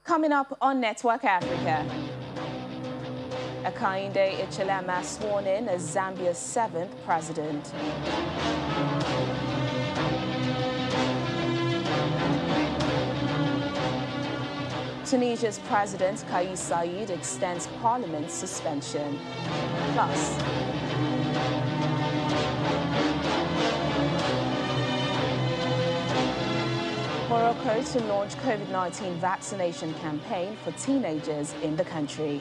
Coming up on Network Africa, Hakainde Hichilema sworn in as Zambia's 7th president. Tunisia's President Kais Saied extends parliament's suspension. Plus, Morocco to launch COVID-19 vaccination campaign for teenagers in the country.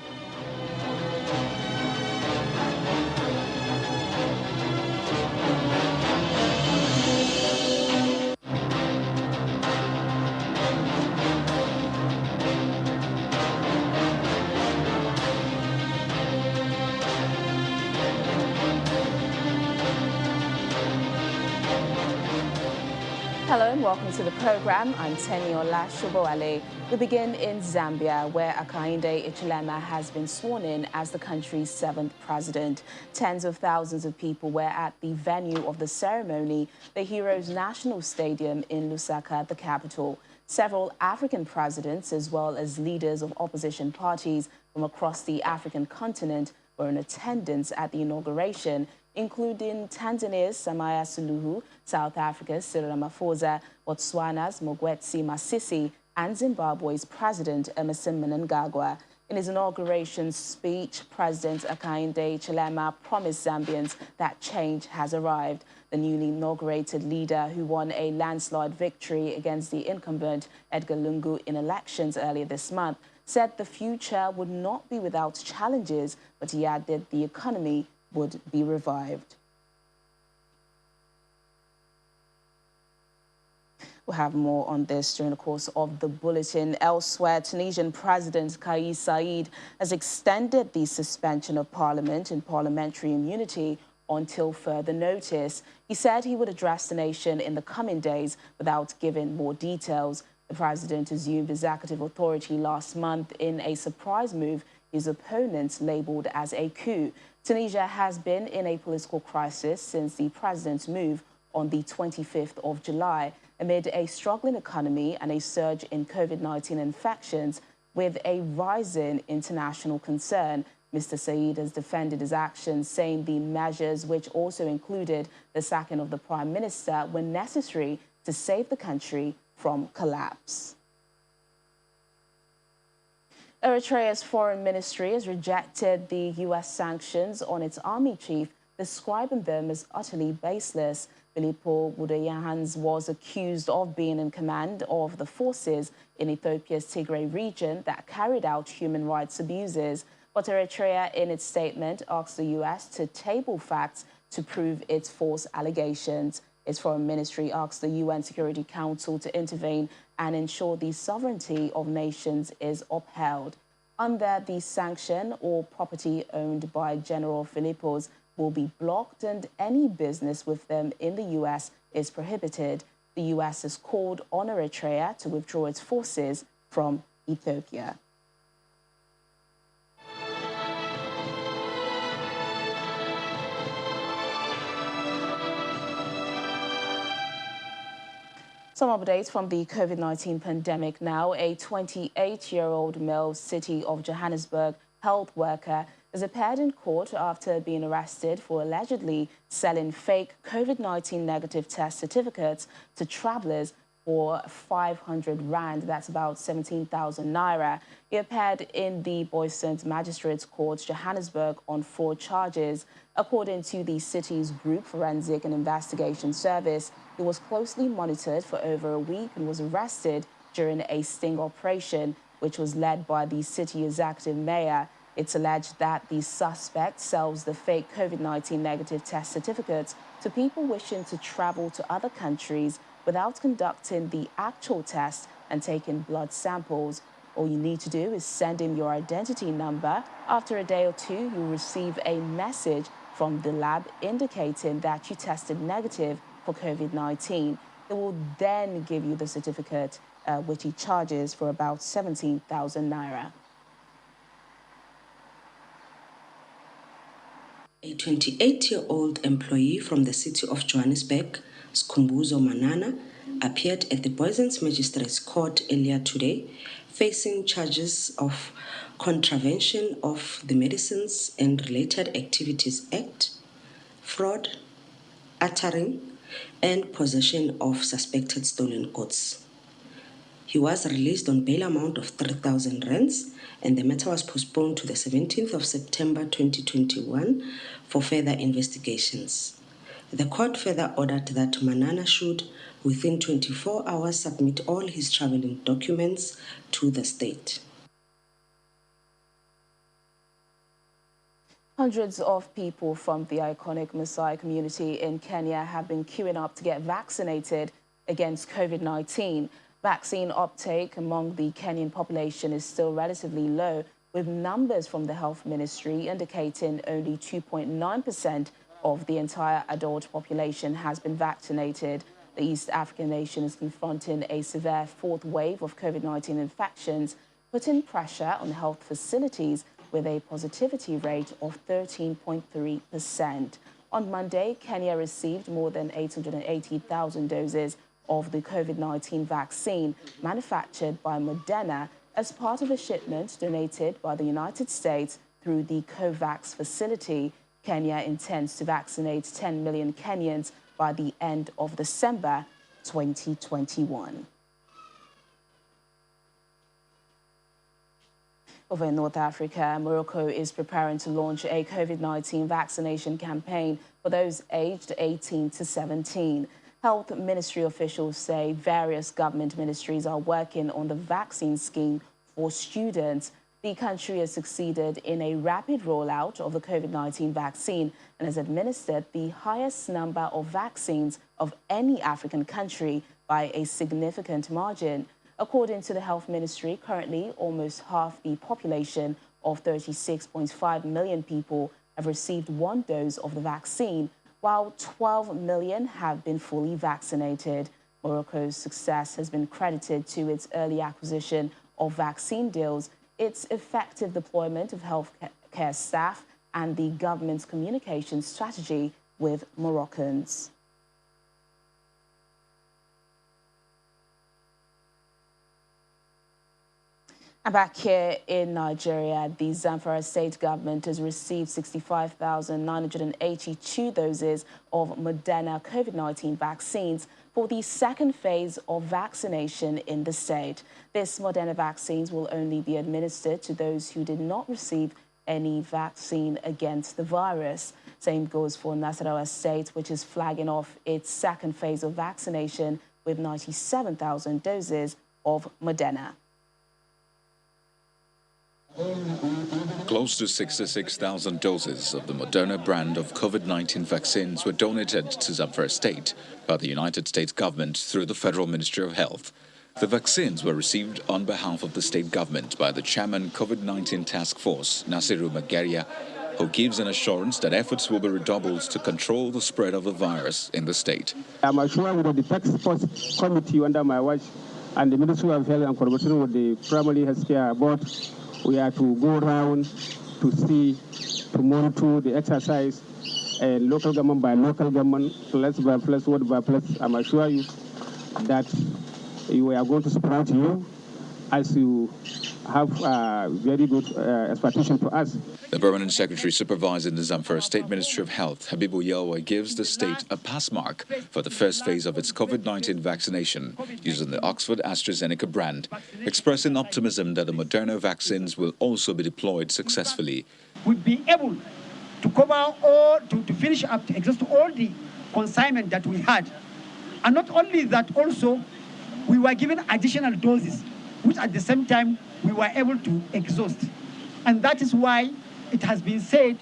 Hello and welcome to the program. I'm Teniola Shoboale. We begin in Zambia, where Hakainde Hichilema has been sworn in as the country's 7th president. Tens of thousands of people were at the venue of the ceremony, the Heroes National Stadium in Lusaka, the capital. Several African presidents, as well as leaders of opposition parties from across the African continent, were in attendance at the inauguration, including Tanzania's Samia Suluhu, South Africa's Cyril Ramaphosa, Botswana's Mokgweetsi Masisi, and Zimbabwe's President Emmerson Mnangagwa. In his inauguration speech, President Hakainde Hichilema promised Zambians that change has arrived. The newly inaugurated leader, who won a landslide victory against the incumbent Edgar Lungu in elections earlier this month, said the future would not be without challenges, but he added the economy would be revived. We'll have more on this during the course of the bulletin. Elsewhere, Tunisian President Kais Saied has extended the suspension of parliament and parliamentary immunity until further notice. He said he would address the nation in the coming days without giving more details. The president assumed executive authority last month in a surprise move his opponents labeled as a coup. Tunisia has been in a political crisis since the president's move on the 25th of July, amid a struggling economy and a surge in COVID-19 infections with a rising international concern. Mr. Saied has defended his actions, saying the measures, which also included the sacking of the prime minister, were necessary to save the country from collapse. Eritrea's foreign ministry has rejected the U.S. sanctions on its army chief, describing them as utterly baseless. Filippo Budayahans was accused of being in command of the forces in Ethiopia's Tigray region that carried out human rights abuses. But Eritrea, in its statement, asked the U.S. to table facts to prove its false allegations. Its foreign ministry asked the UN Security Council to intervene and ensure the sovereignty of nations is upheld. Under the sanction, all property owned by General Philippos will be blocked and any business with them in the U.S. is prohibited. The U.S. has called on Eritrea to withdraw its forces from Ethiopia. Some updates from the COVID-19 pandemic now. A 28-year-old male City of Johannesburg health worker has appeared in court after being arrested for allegedly selling fake COVID-19 negative test certificates to travelers for 500 rand, that's about 17,000 naira. He appeared in the Boysens Magistrates Court, Johannesburg, on 4 charges. According to the city's Group Forensic and Investigation Service, he was closely monitored for over a week and was arrested during a sting operation, which was led by the city executive mayor. It's alleged that the suspect sells the fake COVID-19 negative test certificates to people wishing to travel to other countries without conducting the actual test and taking blood samples. All you need to do is send him your identity number. After a day or two, you'll receive a message from the lab indicating that you tested negative for COVID-19. They will then give you the certificate, which he charges for about 17,000 naira. A 28-year-old employee from the city of Johannesburg, Skhumbuzo Manana, appeared at the Boysens Magistrates Court earlier today, facing charges of contravention of the Medicines and Related Activities Act, fraud, uttering, and possession of suspected stolen goods. He was released on bail amount of 3,000 rands, and the matter was postponed to the 17th of September 2021 for further investigations. The court further ordered that Manana should, within 24 hours, submit all his traveling documents to the state. Hundreds of people from the iconic Maasai community in Kenya have been queuing up to get vaccinated against COVID-19. Vaccine uptake among the Kenyan population is still relatively low, with numbers from the health ministry indicating only 2.9% of the entire adult population has been vaccinated. The East African nation is confronting a severe fourth wave of COVID-19 infections, putting pressure on health facilities with a positivity rate of 13.3%. On Monday, Kenya received more than 880,000 doses of the COVID-19 vaccine manufactured by Moderna as part of a shipment donated by the United States through the COVAX facility. Kenya intends to vaccinate 10 million Kenyans by the end of December 2021. Over in North Africa, Morocco is preparing to launch a COVID-19 vaccination campaign for those aged 18 to 17. Health ministry officials say various government ministries are working on the vaccine scheme for students. The country has succeeded in a rapid rollout of the COVID-19 vaccine and has administered the highest number of vaccines of any African country by a significant margin. According to the health ministry, currently almost half the population of 36.5 million people have received one dose of the vaccine, while 12 million have been fully vaccinated. Morocco's success has been credited to its early acquisition of vaccine deals, its effective deployment of healthcare staff, and the government's communication strategy with Moroccans. And back here in Nigeria, the Zamfara state government has received 65,982 doses of Moderna COVID-19 vaccines for the second phase of vaccination in the state. This Moderna vaccines will only be administered to those who did not receive any vaccine against the virus. Same goes for Nasarawa State, which is flagging off its second phase of vaccination with 97,000 doses of Moderna. Close to 66,000 doses of the Moderna brand of COVID-19 vaccines were donated to Zamfara State by the United States government through the Federal Ministry of Health. The vaccines were received on behalf of the state government by the chairman COVID-19 task force, Nasiru Magaria, who gives an assurance that efforts will be redoubled to control the spread of the virus in the state. I'm assured with the task force committee under my watch and the Ministry of Health and collaboration with the Primary Healthcare Board, we are to go around to see, to monitor the exercise, and local government by local government, plus by plus, word by plus. I'm assure you that we are going to support you as you have very good expectation for us. The permanent secretary supervising the Zamfara State Ministry of Health, Habibu Yelwa, gives the state a pass mark for the first phase of its COVID-19 vaccination using the Oxford AstraZeneca brand, expressing optimism that the Moderna vaccines will also be deployed successfully. We'll be able to cover all, to finish up, to exhaust all the consignment that we had. And not only that, also, we were given additional doses, which at the same time we were able to exhaust. And that is why it has been said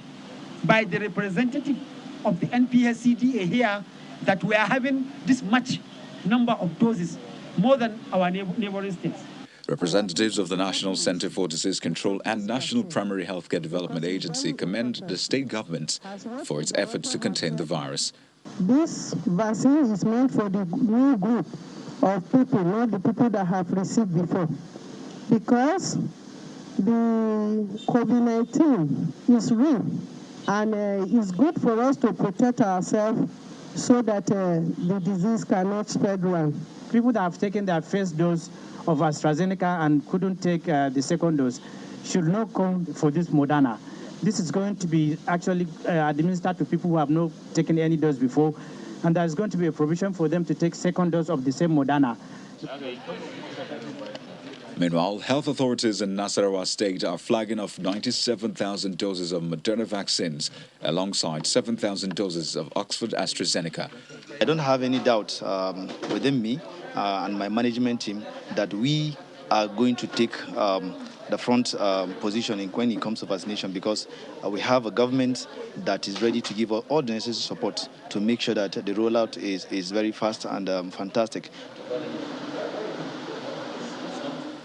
by the representative of the NPSCDA here that we are having this much number of doses, more than our neighboring states. Representatives of the National Center for Disease Control and National Primary Healthcare Development Agency commend the state government for its efforts to contain the virus. This vaccine is meant for the new group of people, not the people that have received before. Because the COVID-19 is real, and it's good for us to protect ourselves so that the disease cannot spread around. people that have taken their first dose of AstraZeneca and couldn't take the second dose should not come for this Moderna. This is going to be actually administered to people who have not taken any dose before, and there's going to be a provision for them to take second dose of the same Moderna. Meanwhile, health authorities in Nasarawa State are flagging off 97,000 doses of Moderna vaccines alongside 7,000 doses of Oxford AstraZeneca. I don't have any doubt within me and my management team that we are going to take the front position when it comes to vaccination, because we have a government that is ready to give all the necessary support to make sure that the rollout is very fast and fantastic.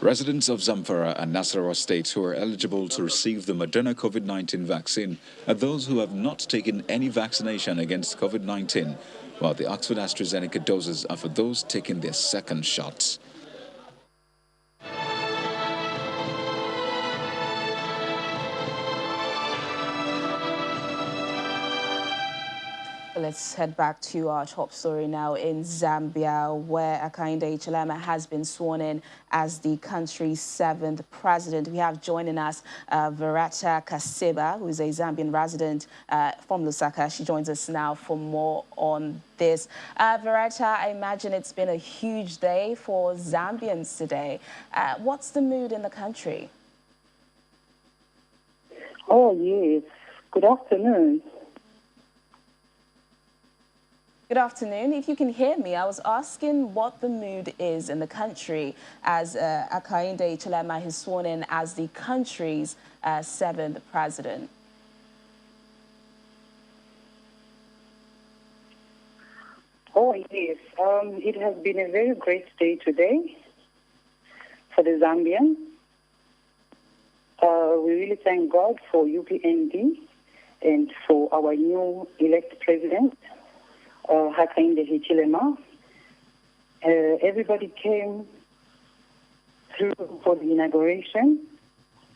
Residents of Zamfara and Nasarawa states who are eligible to receive the Moderna COVID-19 vaccine are those who have not taken any vaccination against COVID-19, while the Oxford AstraZeneca doses are for those taking their second shots. Let's head back to our top story now in Zambia, where Hakainde Hichilema has been sworn in as the country's 7th president. We have joining us Verata Kaseba, who is a Zambian resident from Lusaka. She joins us now for more on this. Verata, I imagine it's been a huge day for Zambians today. What's the mood in the country? Oh, yes. Good afternoon. Good afternoon. If you can hear me, I was asking what the mood is in the country as Hakainde Hichilema is sworn in as the country's 7th president. Oh, yes. It has been a very great day today for the Zambians. We really thank God for UPND and for our new elect president, Hakainde Hichilema. Everybody came through for the inauguration,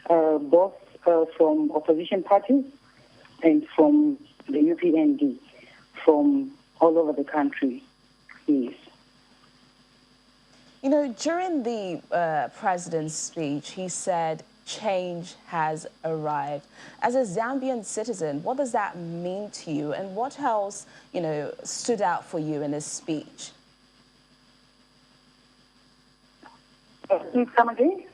both from opposition parties and from the UPND, from all over the country. Yes. You know, during the president's speech, he said change has arrived. As a Zambian citizen, what does that mean to you, and what else, you know, stood out for you in his speech? Please come again.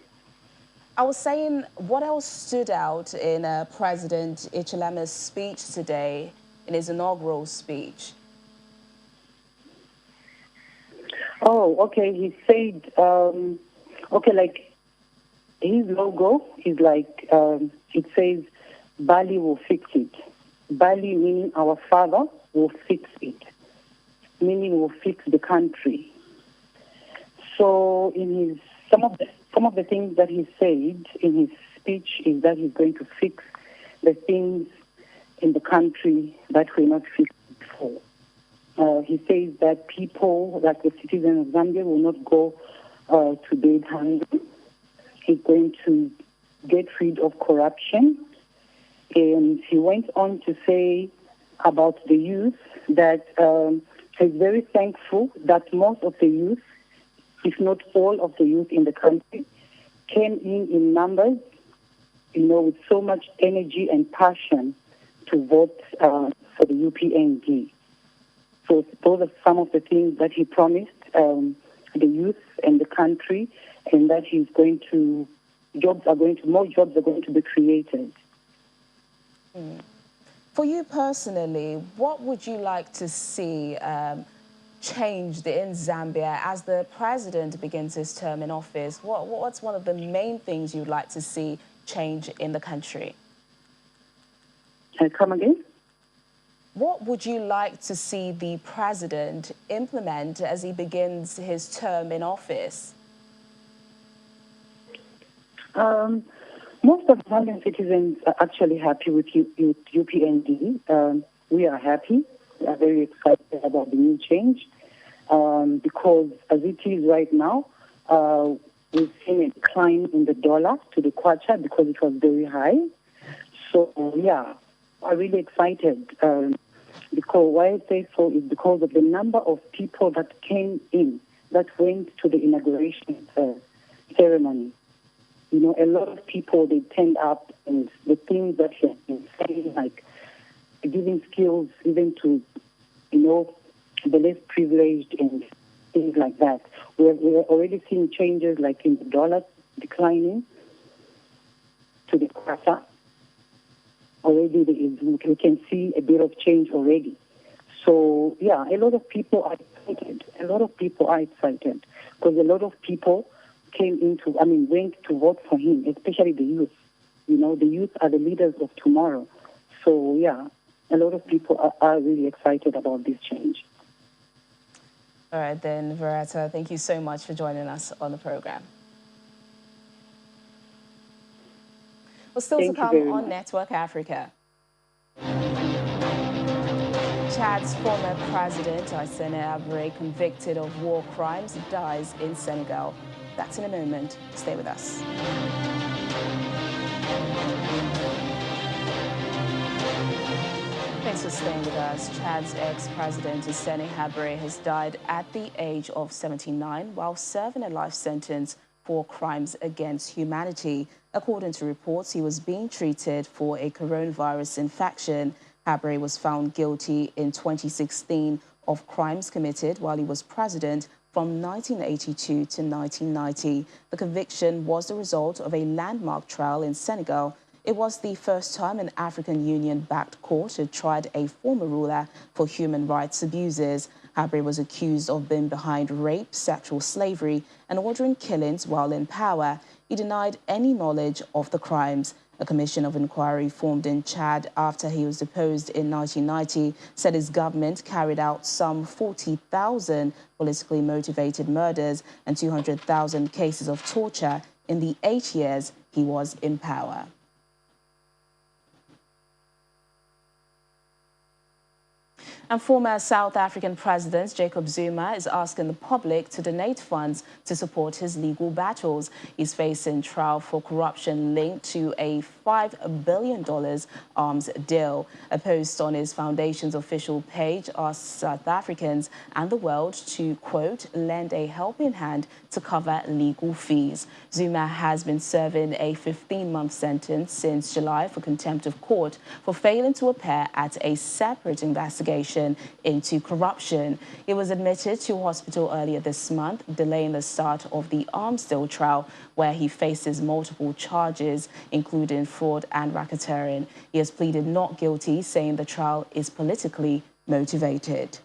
I was saying, what else stood out in President Hichilema's speech today, in his inaugural speech? Oh, okay. He said, okay, like, his logo is like, it says, Bali will fix it. Bali meaning our father will fix it, meaning will fix the country. So in his, some of the things that he said in his speech is that he's going to fix the things in the country that were not fixed before. He says that people, like the citizens of Zambia, will not go to bed hungry. He's going to get rid of corruption. And he went on to say about the youth that he's very thankful that most of the youth, if not all of the youth in the country, came in numbers, you know, with so much energy and passion to vote for the UPND. So those are some of the things that he promised the youth and the country, and that he's going to, more jobs are going to be created. For you personally, what would you like to see changed in Zambia as the president begins his term in office? What's one of the main things you'd like to see change in the country? Come again? What would you like to see the president implement as he begins his term in office? Most of Zambian citizens are actually happy with UPND. We are happy. We are very excited about the new change because as it is right now, we've seen a decline in the dollar to the kwacha because it was very high. So, yeah, I'm really excited because why I say so is because of the number of people that came in that went to the inauguration ceremony. You know, a lot of people, they turned up, and the things that he has been saying, like giving skills even to, you know, the less privileged and things like that. We're already seeing changes like in the dollar declining to the kwacha. Already we can see a bit of change already. So, yeah, a lot of people are excited. A lot of people are excited because a lot of people went to vote for him, especially the youth. You know, the youth are the leaders of tomorrow. So, yeah, a lot of people are really excited about this change. All right, then, Verata, thank you so much for joining us on the program. Well, still to come on Network Africa. Chad's former president, Hissène Habré, convicted of war crimes, dies in Senegal. That's in a moment. Stay with us. Thanks for staying with us. Chad's ex-president, Hissène Habré, has died at the age of 79 while serving a life sentence for crimes against humanity. According to reports, he was being treated for a coronavirus infection. Habré was found guilty in 2016 of crimes committed while he was president from 1982 to 1990. The conviction was the result of a landmark trial in Senegal. It was the first time an African Union-backed court had tried a former ruler for human rights abuses. Habré was accused of being behind rape, sexual slavery, and ordering killings while in power. He denied any knowledge of the crimes. A commission of inquiry formed in Chad after he was deposed in 1990 said his government carried out some 40,000 politically motivated murders and 200,000 cases of torture in the 8 years he was in power. And former South African President Jacob Zuma is asking the public to donate funds to support his legal battles. He's facing trial for corruption linked to a $5 billion arms deal. A post on his foundation's official page asks South Africans and the world to, quote, lend a helping hand to cover legal fees. Zuma has been serving a 15-month sentence since July for contempt of court for failing to appear at a separate investigation into corruption. He was admitted to hospital earlier this month, delaying the start of the arms deal trial, where he faces multiple charges, including fraud and racketeering. He has pleaded not guilty, saying the trial is politically motivated.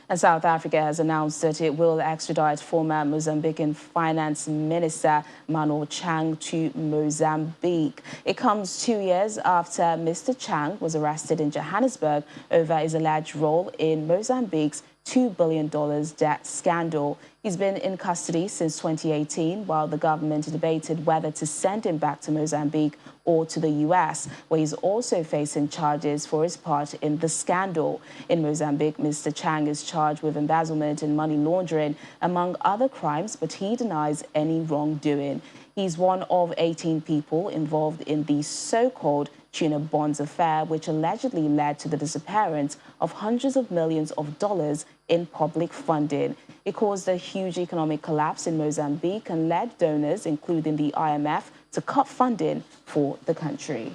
And South Africa has announced that it will extradite former Mozambican Finance Minister Manuel Chang to Mozambique. It comes 2 years after Mr. Chang was arrested in Johannesburg over his alleged role in Mozambique's $2 billion debt scandal. He's been in custody since 2018 while the government debated whether to send him back to Mozambique or to the US, where he's also facing charges for his part in the scandal. In Mozambique, Mr. Chang is charged with embezzlement and money laundering, among other crimes, but he denies any wrongdoing. He's one of 18 people involved in the so-called tuna bonds affair, which allegedly led to the disappearance of hundreds of millions of dollars in public funding. It caused a huge economic collapse in Mozambique and led donors, including the IMF, to cut funding for the country.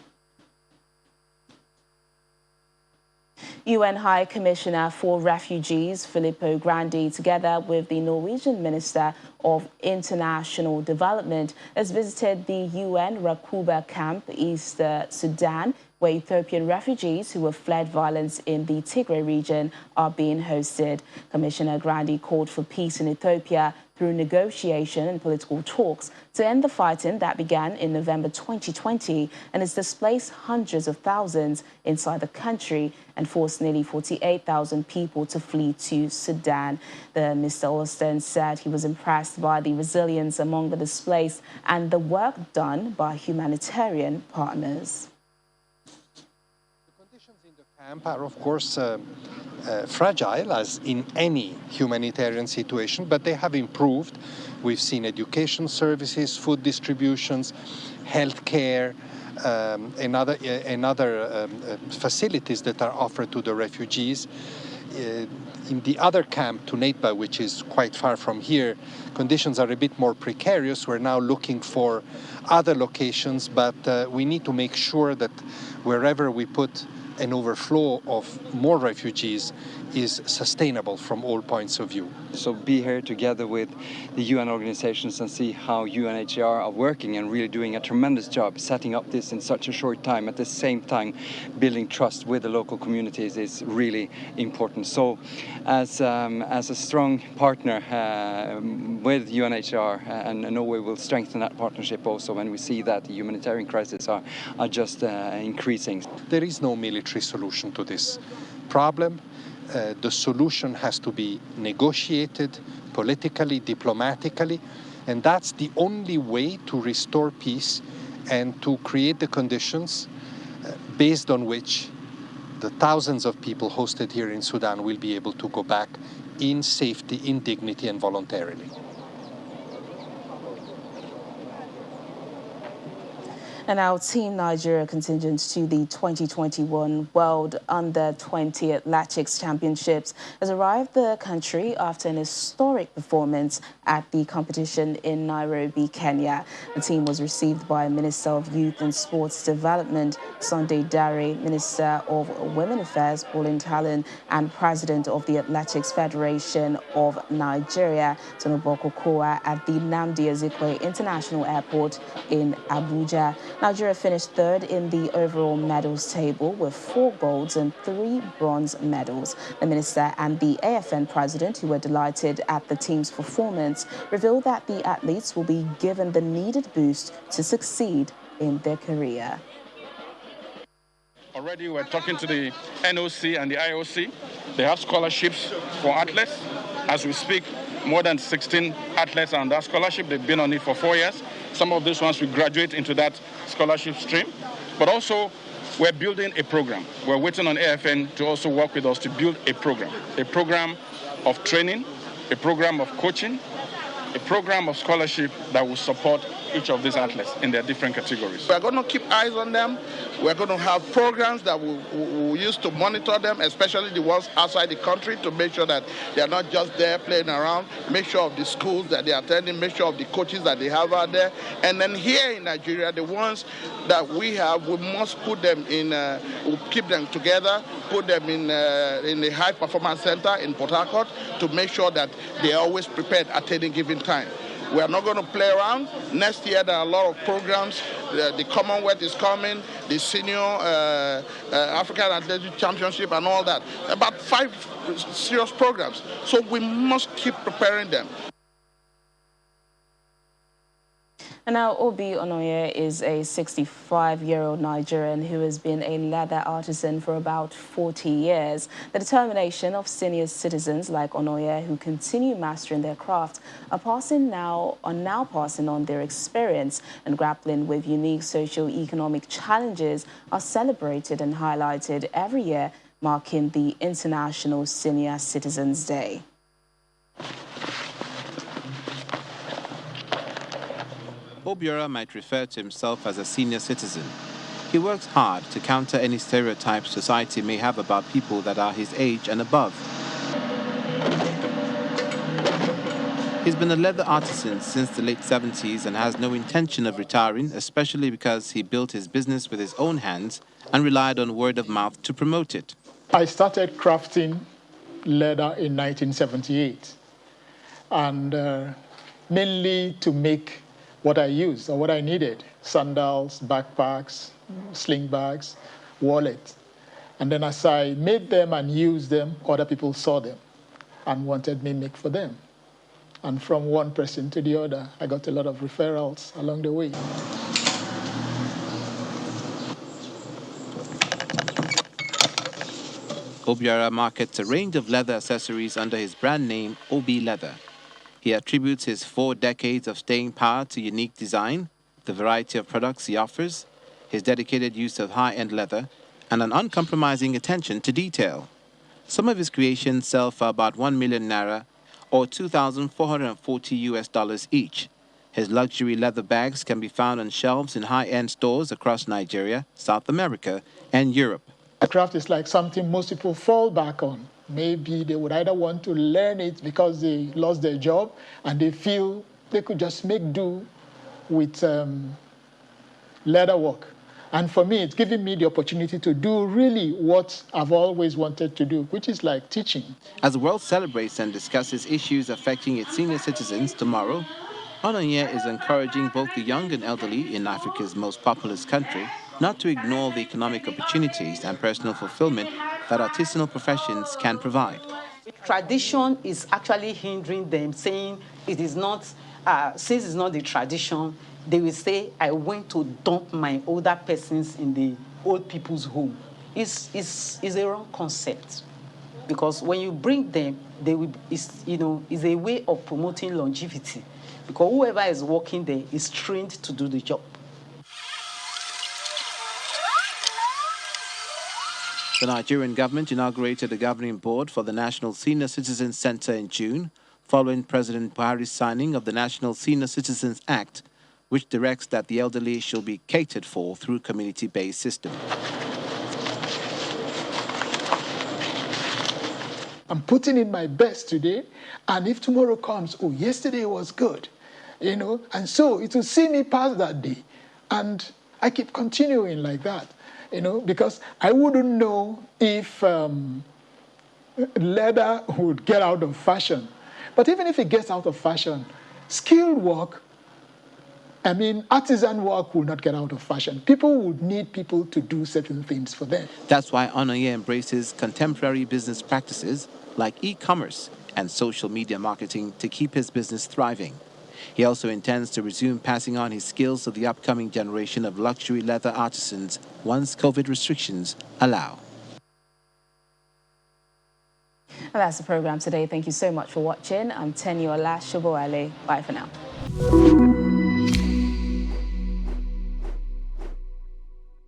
UN High Commissioner for Refugees Filippo Grandi, together with the Norwegian Minister of International Development, has visited the UN Rakuba camp, East Sudan, where Ethiopian refugees who have fled violence in the Tigray region are being hosted. Commissioner Grandi called for peace in Ethiopia through negotiation and political talks to end the fighting that began in November 2020 and has displaced hundreds of thousands inside the country and forced nearly 48,000 people to flee to Sudan. Mr. Olsten said he was impressed by the resilience among the displaced and the work done by humanitarian partners. Camp are, of course, fragile, as in any humanitarian situation, but they have improved. We've seen education services, food distributions, healthcare, and other facilities that are offered to the refugees. in the other camp, Tunetba, which is quite far from here, conditions are a bit more precarious. We're now looking for other locations, but we need to make sure that wherever we put an overflow of more refugees is sustainable from all points of view. So be here together with the UN organizations and see how UNHCR are working and really doing a tremendous job setting up this in such a short time. At the same time, building trust with the local communities is really important. So as a strong partner with UNHCR, and Norway will strengthen that partnership also when we see that the humanitarian crises are just increasing. There is no military solution to this problem. The solution has to be negotiated politically, diplomatically, and that's the only way to restore peace and to create the conditions based on which the thousands of people hosted here in Sudan will be able to go back in safety, in dignity, and voluntarily. And our Team Nigeria contingent to the 2021 World Under-20 Athletics Championships has arrived the country after an historic performance at the competition in Nairobi, Kenya. The team was received by Minister of Youth and Sports Development, Sunday Dare, Minister of Women Affairs, Pauline Talon, and President of the Athletics Federation of Nigeria, Tonoboko Kowa, at the Nnamdi Azikiwe International Airport in Abuja. Nigeria finished third in the overall medals table with 4 golds and 3 bronze medals. The minister and the AFN president, who were delighted at the team's performance, revealed that the athletes will be given the needed boost to succeed in their career. Already we're talking to the NOC and the IOC. They have scholarships for athletes. As we speak, more than 16 athletes are on that scholarship. They've been on it for 4 years. Some of these ones will graduate into that scholarship stream. But also, we're building a program. We're waiting on AFN to also work with us to build a program of training, a program of coaching, a program of scholarship that will support each of these athletes in their different categories. We're going to keep eyes on them. We're going to have programs that we'll use to monitor them, especially the ones outside the country, to make sure that they're not just there playing around, make sure of the schools that they're attending, make sure of the coaches that they have out there. And then here in Nigeria, the ones that we have, we must put them in, we'll keep them together, put them in the high performance center in Port Harcourt to make sure that they're always prepared at any given time. We are not going to play around. Next year, there are a lot of programs. The Commonwealth is coming, the Senior African Athletic Championship and all that. About 5 serious programs. So we must keep preparing them. And now Obi Onoye is a 65-year-old Nigerian who has been a leather artisan for about 40 years. The determination of senior citizens like Onoye who continue mastering their craft are now passing on their experience and grappling with unique socio-economic challenges are celebrated and highlighted every year, marking the International Senior Citizens Day. Obiora might refer to himself as a senior citizen. He works hard to counter any stereotypes society may have about people that are his age and above. He's been a leather artisan since the late 70s and has no intention of retiring, especially because he built his business with his own hands and relied on word of mouth to promote it. I started crafting leather in 1978, and mainly to make what I used or what I needed: sandals, backpacks, sling bags, wallets. And then as I made them and used them, other people saw them and wanted me to make for them. And from one person to the other, I got a lot of referrals along the way. Obiora markets a range of leather accessories under his brand name, Obi Leather. He attributes his 4 decades of staying power to unique design, the variety of products he offers, his dedicated use of high-end leather, and an uncompromising attention to detail. Some of his creations sell for about 1 million naira, or $2,440 each. His luxury leather bags can be found on shelves in high-end stores across Nigeria, South America, and Europe. The craft is like something most people fall back on Maybe they would either want to learn it because they lost their job and they feel they could just make do with leather work. And for me, it's giving me the opportunity to do really what I've always wanted to do, which is like teaching. As the world celebrates and discusses issues affecting its senior citizens tomorrow, Onoye is encouraging both the young and elderly in Africa's most populous country not to ignore the economic opportunities and personal fulfillment that artisanal professions can provide. Tradition is actually hindering them, saying it is not, since it's not the tradition, they will say, I went to dump my older persons in the old people's home. It's a wrong concept. Because when you bring them, they will, it's a way of promoting longevity. Because whoever is working there is trained to do the job. The Nigerian government inaugurated the governing board for the National Senior Citizens Center in June, following President Buhari's signing of the National Senior Citizens Act, which directs that the elderly shall be catered for through community-based system. I'm putting in my best today, and if tomorrow comes, oh, yesterday was good, and so it will see me pass that day. And I keep continuing like that, because I wouldn't know if leather would get out of fashion. But even if it gets out of fashion, skilled work, artisan work will not get out of fashion. People would need people to do certain things for them. That's why Onoye embraces contemporary business practices like e-commerce and social media marketing to keep his business thriving. He also intends to resume passing on his skills to the upcoming generation of luxury leather artisans once COVID restrictions allow. And that's the program today. Thank you so much for watching. I'm Tenyola Shoboale. Bye for now.